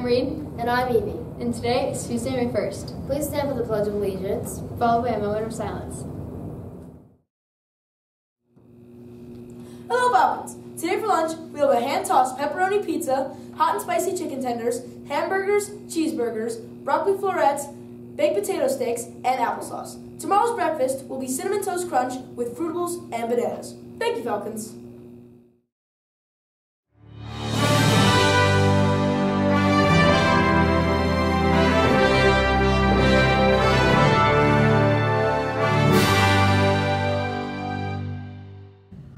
Reed. And I'm Evie. And today is Tuesday, May 1st. Please stand for the Pledge of Allegiance, followed by a moment of silence. Hello, Falcons! Today for lunch, we have a hand-tossed pepperoni pizza, hot and spicy chicken tenders, hamburgers, cheeseburgers, broccoli florets, baked potato sticks, and applesauce. Tomorrow's breakfast will be Cinnamon Toast Crunch with fruitables and bananas. Thank you, Falcons.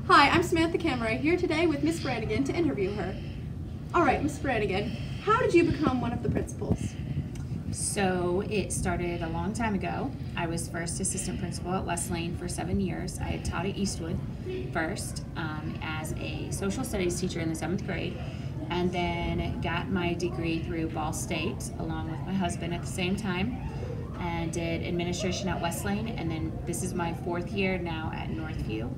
Hi, I'm Samantha Camera, here today with Miss Brannigan to interview her. Alright, Miss Brannigan, how did you become one of the principals? So it started a long time ago. I was first assistant principal at West Lane for 7 years. I had taught at Eastwood first as a social studies teacher in the 7th grade, and then got my degree through Ball State along with my husband at the same time, and did administration at West Lane, and then this is my 4th year now at Northview.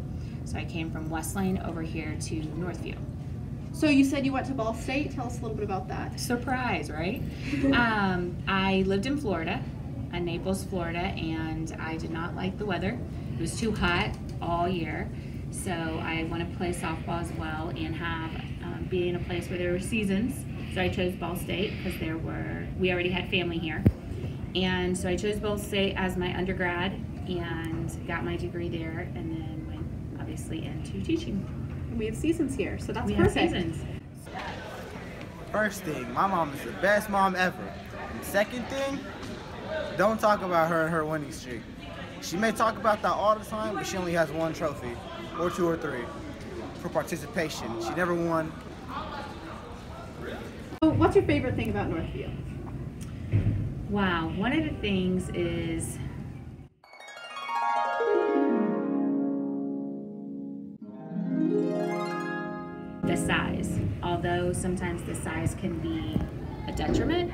So I came from West Lane over here to Northview. So you said you went to Ball State. Tell us a little bit about that. Surprise, right? I lived in Florida, in Naples, Florida, and I did not like the weather. It was too hot all year. So I wanted to play softball as well and have be in a place where there were seasons. So I chose Ball State because we already had family here. And so I chose Ball State as my undergrad and got my degree there, and then went obviously into teaching. We have seasons here, so that's we perfect. Have seasons. First thing, my mom is the best mom ever. And second thing, don't talk about her and her winning streak. She may talk about that all the time, but she only has 1 trophy, or 2 or 3, for participation. She never won. So what's your favorite thing about Northview? Wow, one of the things is the size. Although sometimes the size can be a detriment,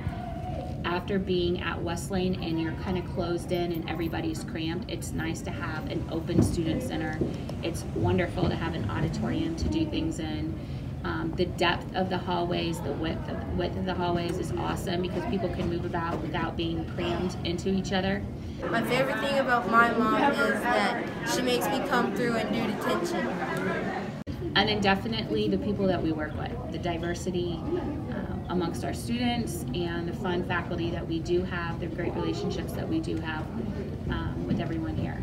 after being at West Lane and you're kind of closed in and everybody's cramped, it's nice to have an open student center. It's wonderful to have an auditorium to do things in. The depth of the hallways, the width of the hallways is awesome because people can move about without being crammed into each other. My favorite thing about my mom is that she makes me come through and do detention. And then definitely the people that we work with, the diversity amongst our students and the fun faculty that we do have, the great relationships that we do have with everyone here.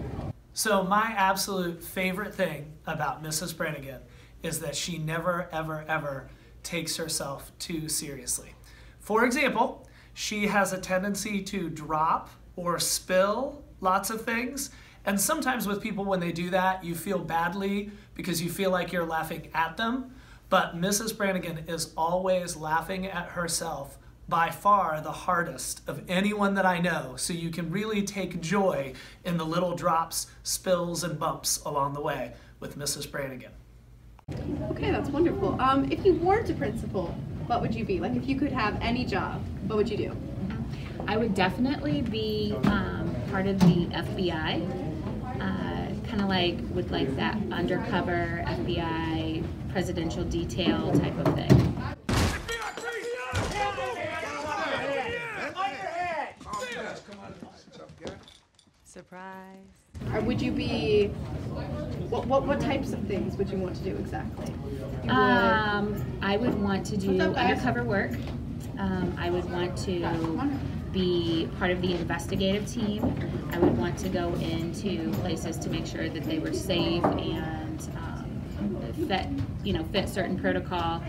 So my absolute favorite thing about Mrs. Brannigan is that she never, ever, ever takes herself too seriously. For example, she has a tendency to drop or spill lots of things. And sometimes with people, when they do that, you feel badly because you feel like you're laughing at them. But Mrs. Brannigan is always laughing at herself, by far the hardest of anyone that I know. So you can really take joy in the little drops, spills, and bumps along the way with Mrs. Brannigan. Okay, that's wonderful. If you weren't a principal, what would you be? Like if you could have any job, what would you do? I would definitely be part of the FBI, kind of like with like that undercover FBI presidential detail type of thing. Surprise. Or would you be, what types of things would you want to do exactly? I would want to do undercover work. I would want to be part of the investigative team. I would want to go into places to make sure that they were safe and fit certain protocol.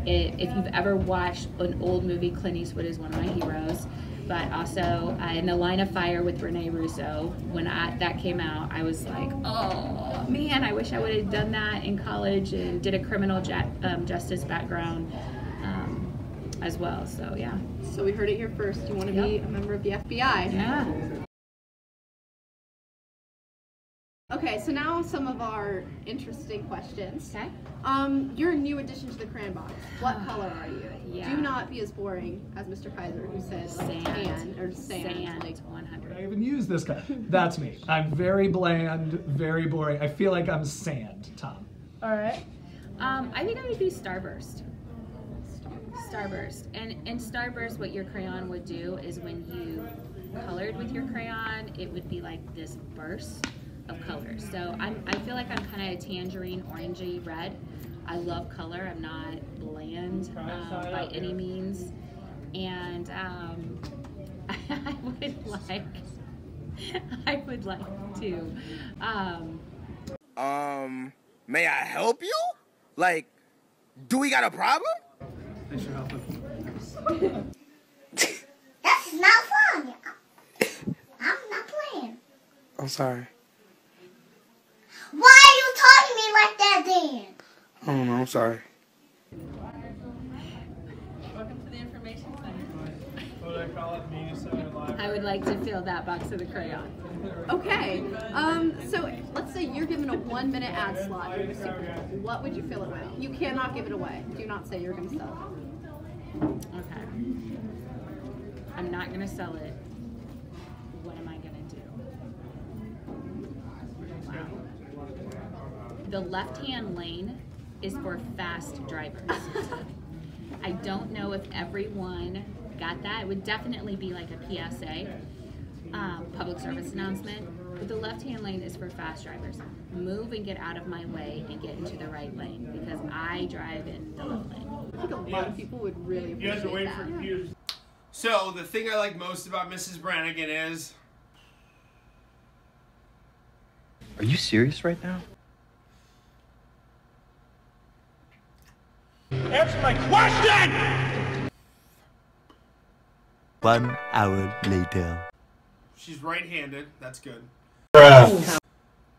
If you've ever watched an old movie, Clint Eastwood is one of my heroes. But also in The Line of Fire with Rene Russo, when that came out, I was like, oh man, I wish I would have done that in college and did a criminal justice background as well. So yeah. So we heard it here first. You want to be a member of the FBI? Yeah. Okay, so now some of our interesting questions. Okay. You're a new addition to the crayon box. What color are you? Yeah. Do not be as boring as Mr. Kaiser, who says like tan or sand. Like 100. I even use this guy. That's me. I'm very bland, very boring. I feel like I'm sand, Tom. All right. I think I would do Starburst. Starburst. And in Starburst, what your crayon would do is when you colored with your crayon, it would be like this burst of colors. So I feel like I'm kind of a tangerine, orangey red. I love color. I'm not bland by any means. And I would like to. May I help you? Like, do we got a problem? Thanks for helping. That's not fun. I'm not playing. I'm sorry. Why are you talking to me like that then? I don't know, I'm sorry. Welcome to the information center. What do I call it? Media Center Live. I would like to fill that box of the crayon. Okay. So let's say you're given a 1-minute ad slot in the Super Bowl. What would you fill it with? You cannot give it away. Do not say you're going to sell it. Okay. I'm not going to sell it. What am I going to do? Wow. The left-hand lane is for fast drivers. I don't know if everyone got that. It would definitely be like a PSA, public service announcement. But the left-hand lane is for fast drivers. Move and get out of my way and get into the right lane because I drive in the left lane. I think a lot of people would really appreciate that. So the thing I like most about Mrs. Brannigan is... Are you serious right now? Answer my question! 1 hour later. She's right-handed. That's good.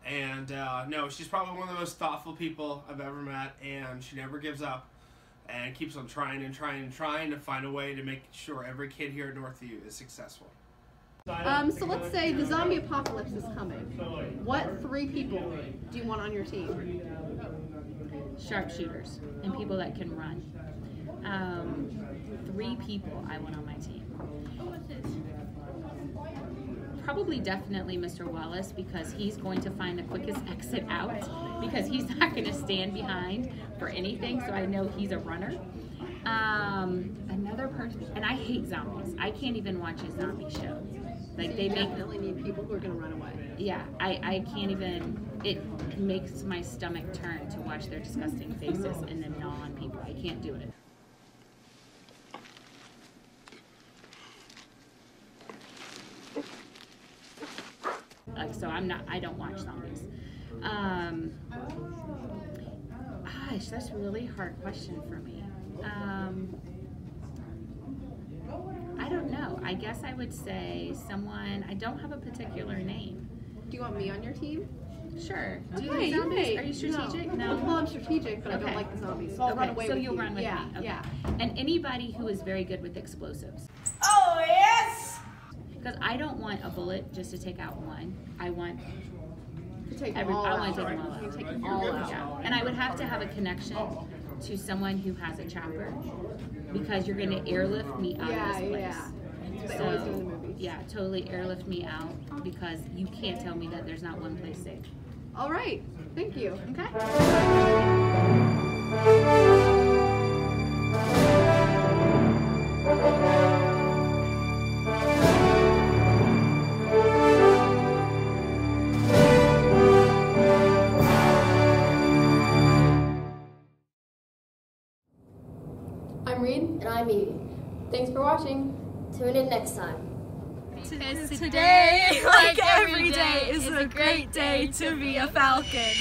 And no, she's probably one of the most thoughtful people I've ever met, and she never gives up and keeps on trying and trying and trying to find a way to make sure every kid here at Northview is successful. So let's say the zombie apocalypse is coming. What 3 people do you want on your team? Sharpshooters and people that can run. 3 people I want on my team. Probably definitely Mr. Wallace because he's going to find the quickest exit out because he's not going to stand behind for anything, so I know he's a runner. Another person, and I hate zombies. I can't even watch a zombie show. Like they definitely need people who are going to run away. Yeah, I can't even, it makes my stomach turn to watch their disgusting faces and then gnaw on people. I can't do it. Like, so I don't watch zombies. Gosh, that's a really hard question for me. I don't know. I guess I would say someone, I don't have a particular name. Do you want me on your team? Sure. Do you Okay, like zombies? Are you strategic? No. Well, I'm strategic, but I don't like the zombies. So I'll run away so with you'll you. run with me. Okay. Yeah. And anybody who is very good with explosives. Oh, yes! Because I don't want a bullet just to take out one. I want To take them I all want to out. take them all out. You take them all out. Yeah. And I would have to have a connection to someone who has a chopper because you're going to airlift me out of this place. Yeah. They always do in the movies. Yeah, totally airlift me out because you can't tell me that there's not one place safe. All right. Thank you. Okay. I'm Reed. And I'm Evie. Thanks for watching. Tune in next time. Today, like every day, is a great day to be a Falcon.